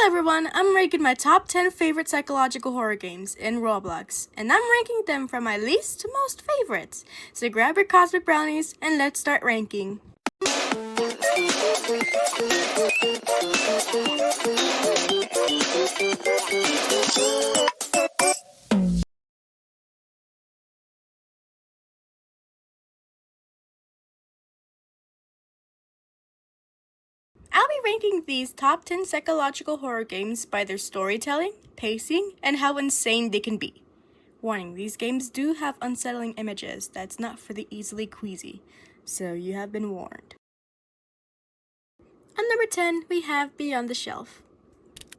Hello everyone, I'm ranking my top 10 favorite psychological horror games in Roblox, and I'm ranking them from my least to most favorites. So grab your cosmic brownies and let's start ranking. I'll be ranking these top 10 psychological horror games by their storytelling, pacing, and how insane they can be. Warning, these games do have unsettling images that's not for the easily queasy, so you have been warned. On number 10, we have Beyond the Shelf.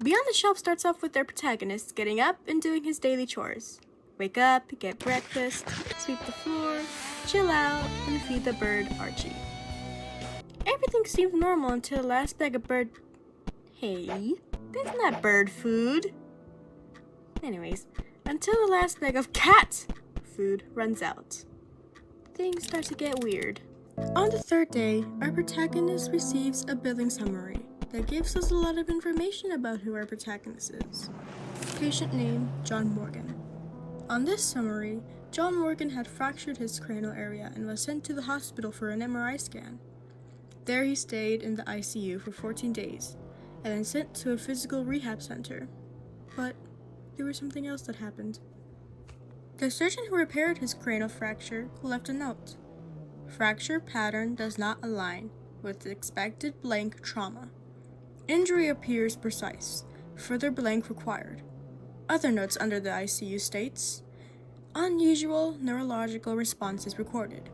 Beyond the Shelf starts off with their protagonist getting up and doing his daily chores. Wake up, get breakfast, sweep the floor, chill out, and feed the bird Archie. Everything seemed normal until the last bag of bird... Hey, that's not bird food. Anyways, until the last bag of cat food runs out. Things start to get weird. On the third day, our protagonist receives a billing summary that gives us a lot of information about who our protagonist is. Patient name, John Morgan. On this summary, John Morgan had fractured his cranial area and was sent to the hospital for an MRI scan. There he stayed in the ICU for 14 days, and then sent to a physical rehab center. But there was something else that happened. The surgeon who repaired his cranial fracture left a note. Fracture pattern does not align with expected blank trauma. Injury appears precise. Further blank required. Other notes under the ICU states, unusual neurological responses recorded,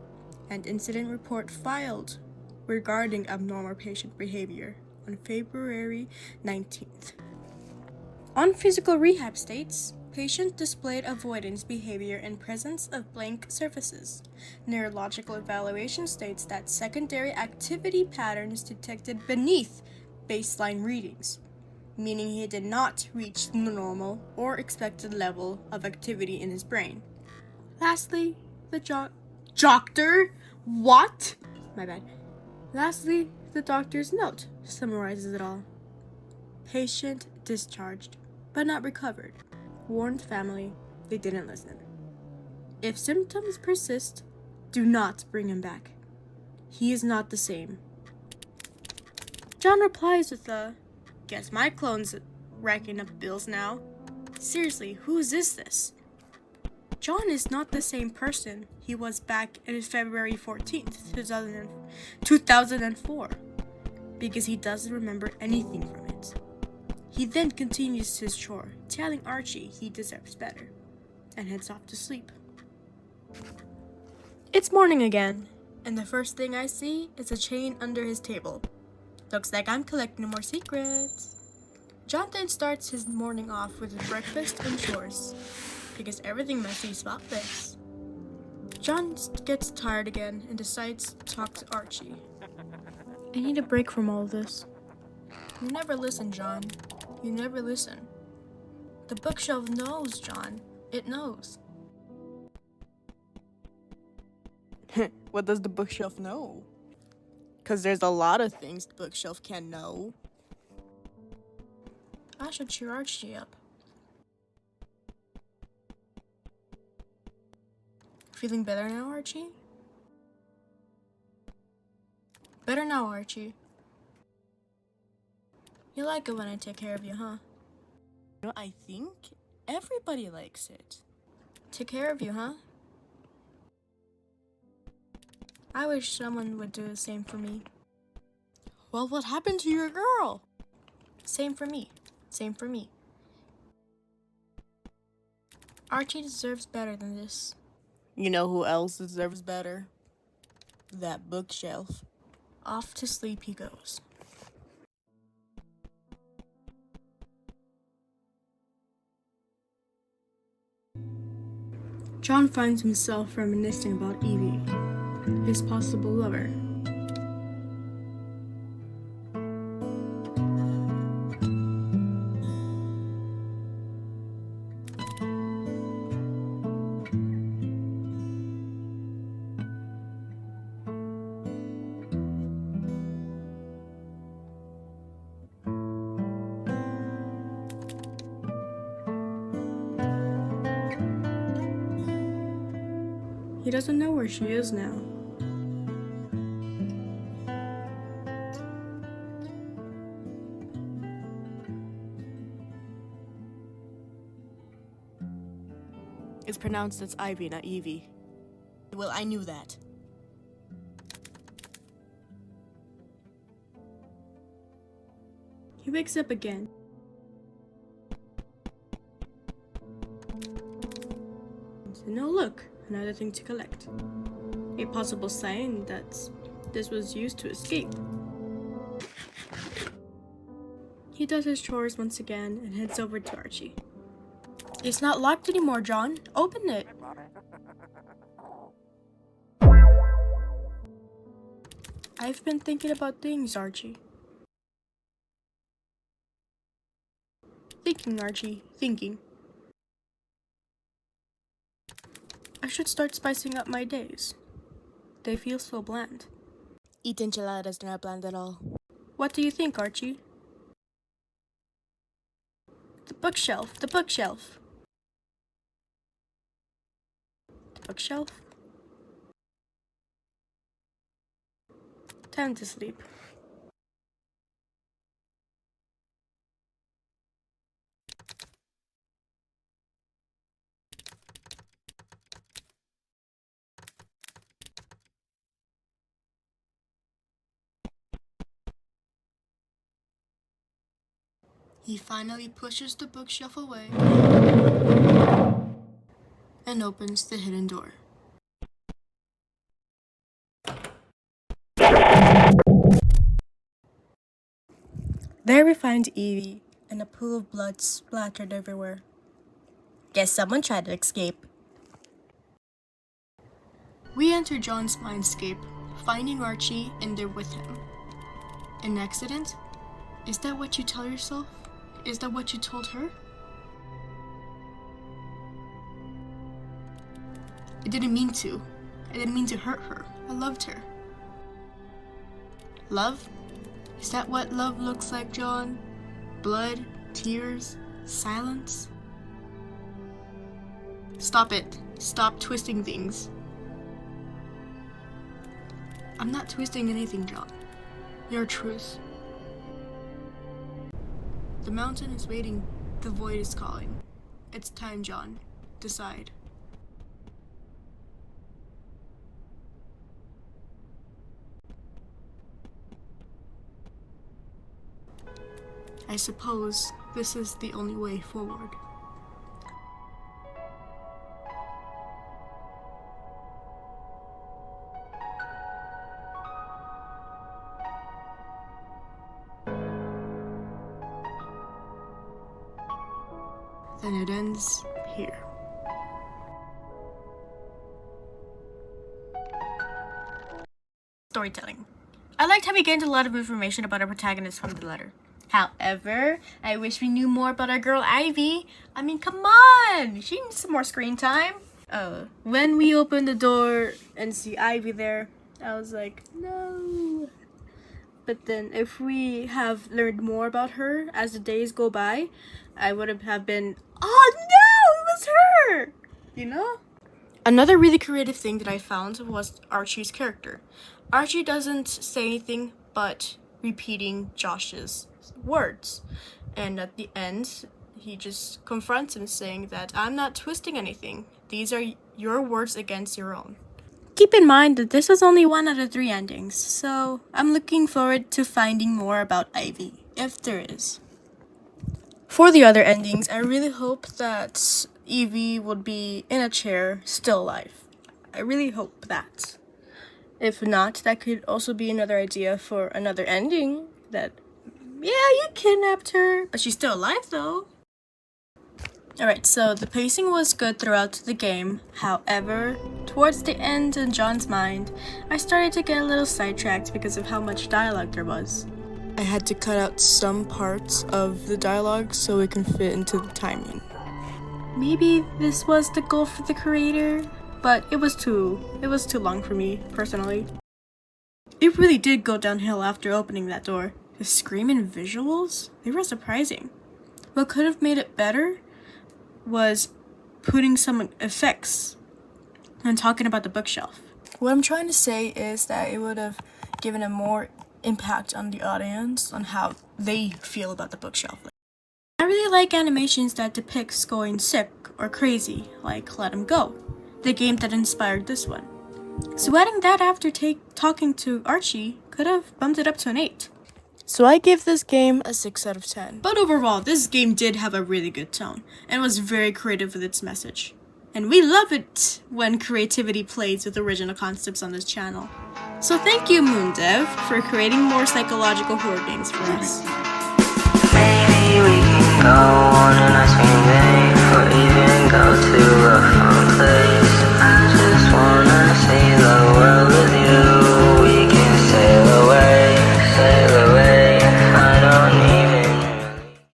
and incident report filed regarding abnormal patient behavior on February 19th. On physical rehab states, patient displayed avoidance behavior in presence of blank surfaces. Neurological evaluation states that secondary activity patterns detected beneath baseline readings, meaning he did not reach the normal or expected level of activity in his brain. Lastly, the doctor? What? My bad. Lastly, the doctor's note summarizes it all. Patient discharged, but not recovered. Warned family, they didn't listen. If symptoms persist, do not bring him back. He is not the same. John replies with a, guess my clone's racking up bills now. Seriously, who is this? John is not the same person he was back in February 14th, 2004, because he doesn't remember anything from it. He then continues his chore, telling Archie he deserves better, and heads off to sleep. It's morning again, and the first thing I see is a chain under his table. Looks like I'm collecting more secrets. John then starts his morning off with his breakfast and chores, because everything must be spotless. John gets tired again and decides to talk to Archie. I need a break from all this. You never listen, John. You never listen. The bookshelf knows, John. It knows. What does the bookshelf know? Because there's a lot of things the bookshelf can know. I should cheer Archie up. Feeling better now, Archie? Better now, Archie. You like it when I take care of you, huh? I think everybody likes it. Take care of you, huh? I wish someone would do the same for me. Well, what happened to your girl? Same for me. Same for me. Archie deserves better than this. You know who else deserves better? That bookshelf. Off to sleep he goes. John finds himself reminiscing about Evie, his possible lover. He doesn't know where she is now. It's pronounced as Ivy, not Evie. Well, I knew that. He wakes up again. And oh look, another thing to collect. A possible sign that this was used to escape. He does his chores once again and heads over to Archie. It's not locked anymore, John. Open it. I've been thinking about things, Archie. Thinking, Archie. Thinking. I should start spicing up my days. They feel so bland. Eat enchiladas, they're not bland at all. What do you think, Archie? The bookshelf. The bookshelf. The bookshelf. Time to sleep. He finally pushes the bookshelf away and opens the hidden door. There we find Evie and a pool of blood splattered everywhere. Guess someone tried to escape. We enter John's mindscape, finding Archie in there with him. An accident? Is that what you tell yourself? Is that what you told her? I didn't mean to. I didn't mean to hurt her. I loved her. Love? Is that what love looks like, John? Blood, tears, silence? Stop it. Stop twisting things. I'm not twisting anything, John. Your truth. The mountain is waiting. The void is calling. It's time, John. Decide. I suppose this is the only way forward. Then it ends here. Storytelling. I liked how we gained a lot of information about our protagonist from the letter. However, I wish we knew more about our girl Ivy. I mean, come on! She needs some more screen time. When we opened the door and see Ivy there, I was like, no. But then if we have learned more about her as the days go by, I would have been, oh no, it was her! You know? Another really creative thing that I found was Archie's character. Archie doesn't say anything but repeating Josh's words. And at the end, he just confronts him saying that I'm not twisting anything. These are your words against your own. Keep in mind that this was only 1 out of 3 endings, so I'm looking forward to finding more about Ivy, if there is. For the other endings, I really hope that Evie would be in a chair, still alive. I really hope that. If not, that could also be another idea for another ending, that, yeah, you kidnapped her, but she's still alive though. Alright, so the pacing was good throughout the game. However, towards the end in John's mind, I started to get a little sidetracked because of how much dialogue there was. I had to cut out some parts of the dialogue so it can fit into the timing. Maybe this was the goal for the creator, but it was too long for me, personally. It really did go downhill after opening that door. The scream and visuals, they were surprising. What could have made it better was putting some effects. when talking about the bookshelf. What I'm trying to say is that it would have given a more impact on the audience on how they feel about the bookshelf. I really like animations that depicts going sick or crazy, like Let 'Em Go, the game that inspired this one. So adding that after talking to Archie could have bumped it up to an 8. So I give this game a 6 out of 10. But overall, this game did have a really good tone and was very creative with its message. And we love it when creativity plays with original concepts on this channel. So thank you, MoonDev, for creating more psychological horror games for us.